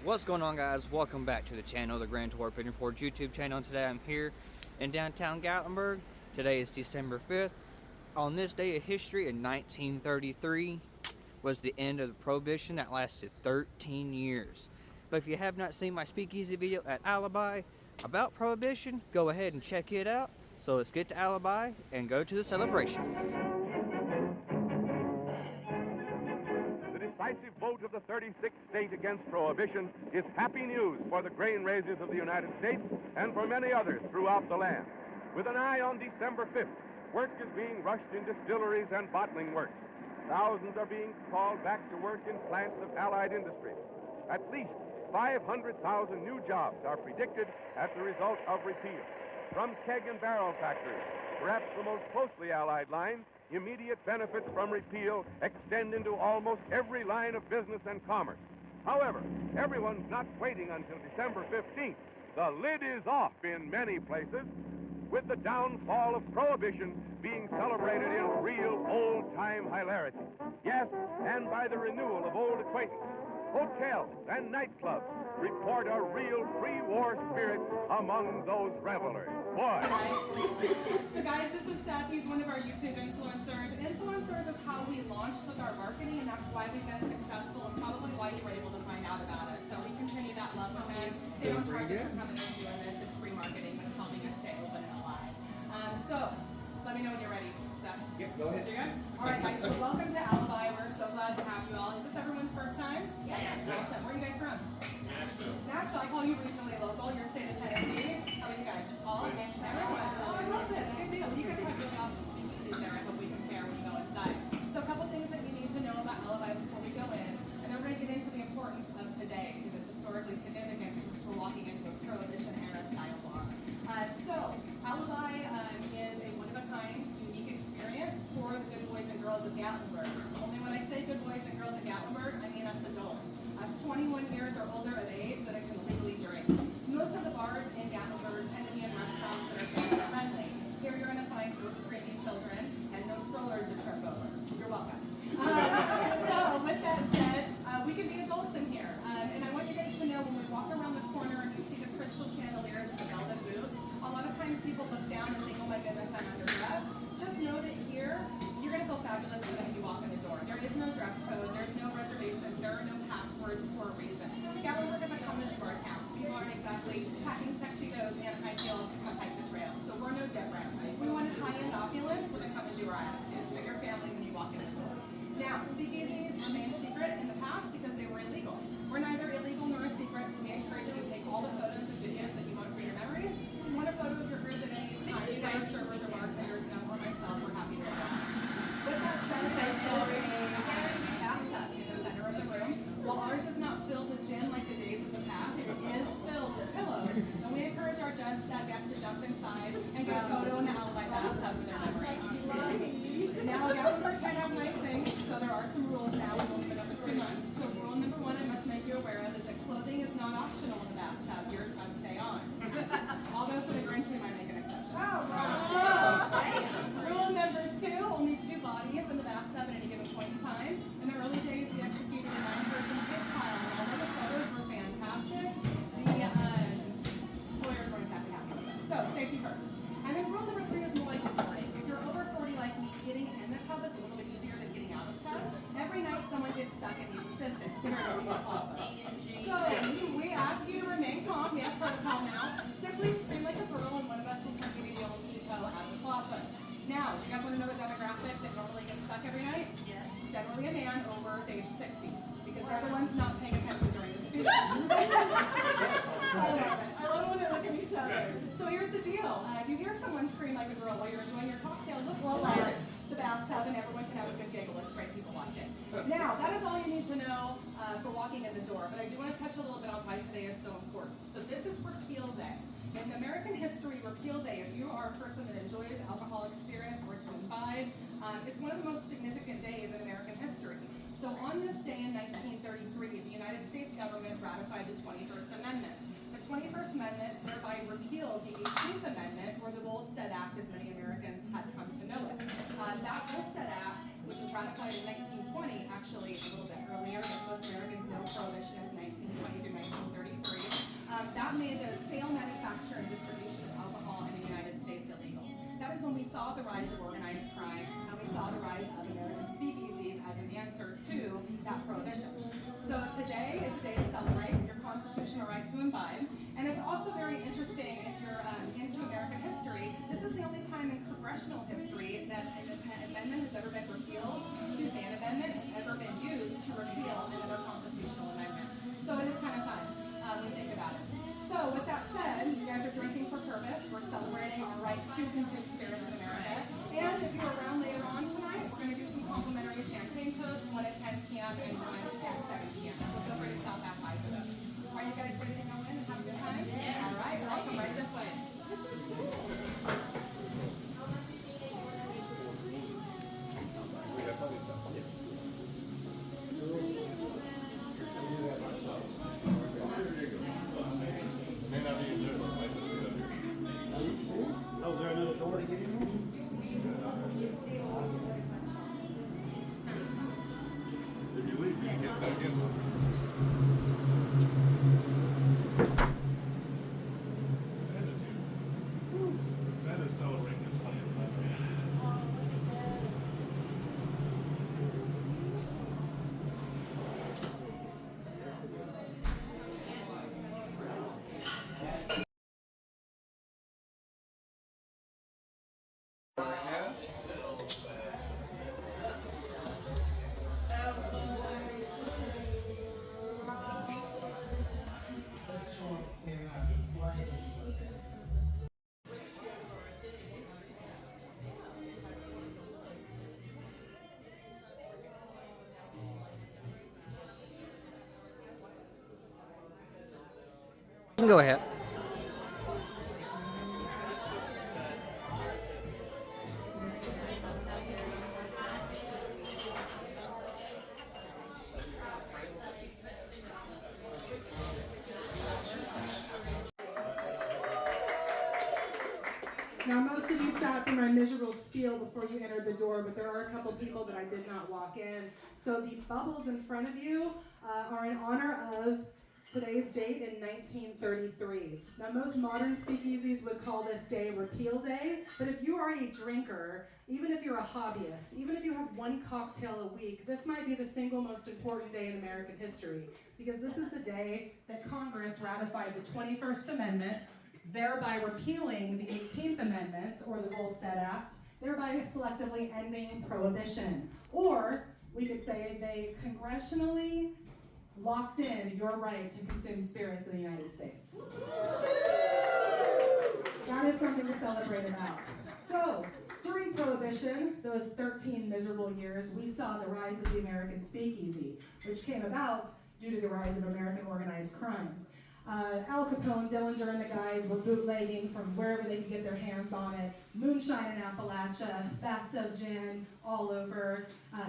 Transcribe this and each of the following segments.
What's going on, guys? Welcome back to the channel, the Grand Tour Pigeon Forge YouTube channel. Today I'm here in downtown Gatlinburg. Today is December 5th. On this day of history in 1933 was the end of the Prohibition that lasted 13 years. But if you have not seen my speakeasy video at Alibi about Prohibition, go ahead and check it out. So let's get to Alibi and go to the celebration. The decisive vote of the 36th state against prohibition is happy news for the grain raisers of the United States and for many others throughout the land. With an eye on December 5th, work is being rushed in distilleries and bottling works. Thousands are being called back to work in plants of allied industries. At least 500,000 new jobs are predicted as the result of repeal. From keg and barrel factories, perhaps the most closely allied line, immediate benefits from repeal extend into almost every line of business and commerce. However, everyone's not waiting until December 15th. The lid is off in many places, with the downfall of prohibition being celebrated in real old-time hilarity. Yes, and by the renewal of old acquaintances. Hotels and nightclubs report a real pre-war spirit among those revelers. Boy. So guys, this is Seth. He's one of our YouTube influencers. Influencers is how we launched with our marketing, and that's why we've been successful and probably why you were able to find out about us. So we continue that love with them. They don't charge us for coming in and doing this. It's free marketing, but it's helping us stay open and alive. So let me know when you're ready, Seth. Yep, go ahead. You're good? All right, guys. So welcome to Alibi. We're so glad to have you all. Is this everyone's first time? Yes. Awesome. Where are you guys from? Nashville. Nashville. I call you regionally local. Your state of Tennessee. How are you guys? All? Everyone. Oh, I love this. Good deal. You guys have really awesome speakeasies there. I hope we compare when you go inside. So a couple things that you need to know about Alibi before we go in. And then we're going to get into the importance of today because it's historically significant since we're walking into a Prohibition era style bar. So Alibi is a one-of-a-kind, unique experience for the good boys and girls of Gatlinburg. Only when I say good boys and girls of Gatlinburg, I mean us adults. Us 21 years or older of age that can legally drink. Most of the bars in Gatlinburg tend to be in restaurants that are family friendly. Here you're going to find no screaming children and no strollers to trip over. You're welcome. So with that said, we can be adults in here. And I want you guys to know when we walk around the corner and you see the crystal chandeliers and the velvet boots, a lot of times people look down and think, oh my goodness, I'm underdressed. Just know that here, you're going to feel fabulous the minute you walk in the door. There is no dress code, there's no reservations, there are no passwords for a reason. Gatlinburg is a college bar town. People aren't exactly packing tuxedos and high heels to come hike the trail, so we're no different. We want high-end opulence with a come as you are attitude, so your family when you walk in the door. Now, speakeasies remain secret in the past because they were illegal. We're neither illegal nor a secret, so we encourage you to take all the photos and videos that you want for your memories. If you want a photo of your group at any time, you our servers or bartenders know, or myself, we're happy to do that. With that said, there is a bathtub in the center of the room. While ours is not filled with gin like the days of the past, it is filled with pillows, and we encourage our guests to jump inside and get a photo in the Alibi bathtub with their memories. Now, Gatlinburg can have nice things, so there are some rules now. We've only been open 2 months. So rule number 1 I must make you aware of is that clothing is not optional in the bathtub. Yours must stay on. Although for the Grinch, we might make an exception. Rule number 2, only 2 bodies in the bathtub at any given point in time. In the early days, we executed a 9-person gift pile, and although the photos were fantastic, the lawyers weren't exactly happy with us. So, safety first. And then rule number 3 is more like reporting. If you're over 40 like me, getting in the tub is a little bit easier than getting out of the tub. Every night someone gets stuck and needs assistance. It's very hard to get off of. So we ask you to remain calm. Yeah, protocol now. Simply scream like a girl and one of us will come give you the old eco out of the claw foot. Now, do you guys want to know the demographic that normally gets stuck every night? Yes. Generally a man over the age of 60. Because they're the ones not paying attention during the speech. I love when they look at each other. So here's the deal. You hear someone scream like a girl while you're enjoying your cocktail. Look towards the bathtub and everyone can have a good giggle. It's great people watching. Now, that is all you need to know for walking in the door. But I do want to touch a little bit on why today is so important. So this is Repeal Day. In American history, Repeal Day, if you are a person that enjoys alcohol experience or to imbibe, it's one of the most significant days in American history. So on this day in 1933, the United States government ratified the 21st Amendment. The 21st Amendment thereby repealed the 18th Amendment, or the Volstead Act, as many Americans had come to know it. That Volstead Act, which was ratified in 1920, actually a little bit earlier, but most Americans know Prohibition is 19 1920 through 1933. That made the sale, manufacture, and distribution of alcohol in the United States illegal. That is when we saw the rise of organized crime, and we saw the rise of American speakeasies as an answer to that prohibition. So today is a day to celebrate your constitutional right to imbibe, and it's also very interesting if you're into American history. This is the only time in congressional history that an amendment has ever been repealed, an amendment has ever been used to repeal another constitutional amendment. So it is kind of fun when you think about it. So with that said, you guys are drinking for purpose. We're celebrating our right to consume spirits in America. And if you're around later on tonight, we're going to do some complimentary champagne toasts, one at 10 p.m. and one at 7 p.m. So feel free to stop that by for those. Are you guys ready to go in and have a good time? Yeah. All right, welcome right this way. Oh, is there another door to get in? If you leave, you can get back in. Santa's celebrating his 20th birthday. You can go ahead. Now, most of you sat through my miserable spiel before you entered the door, but there are a couple people that I did not walk in. So the bubbles in front of you are in honor of today's date in 1933. Now, most modern speakeasies would call this day Repeal Day, but if you are a drinker, even if you're a hobbyist, even if you have one cocktail a week, this might be the single most important day in American history, because this is the day that Congress ratified the 21st Amendment, thereby repealing the 18th Amendment, or the Volstead Act, thereby selectively ending prohibition. Or, we could say they congressionally locked in your right to consume spirits in the United States. That is something to celebrate about. So, during Prohibition, those 13 miserable years, we saw the rise of the American speakeasy, which came about due to the rise of American organized crime. Al Capone, Dillinger, and the guys were bootlegging from wherever they could get their hands on it. Moonshine in Appalachia, bathtub gin all over,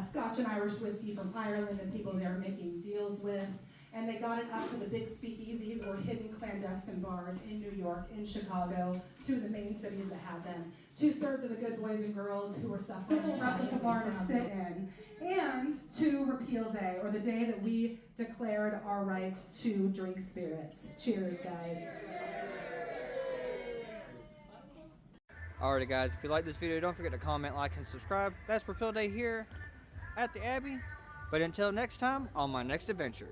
Scotch and Irish whiskey from Ireland and people they were making deals with. And they got it up to the big speakeasies or hidden clandestine bars in New York, in Chicago, two of the main cities that had them, to serve to the good boys and girls who were suffering a replica bar to sit in, and to Repeal Day, or the day that we declared our right to drink spirits. Cheers, guys. Alrighty guys, if you like this video, don't forget to comment, like, and subscribe. That's Repeal Day here at the Abbey. But until next time, on my next adventure.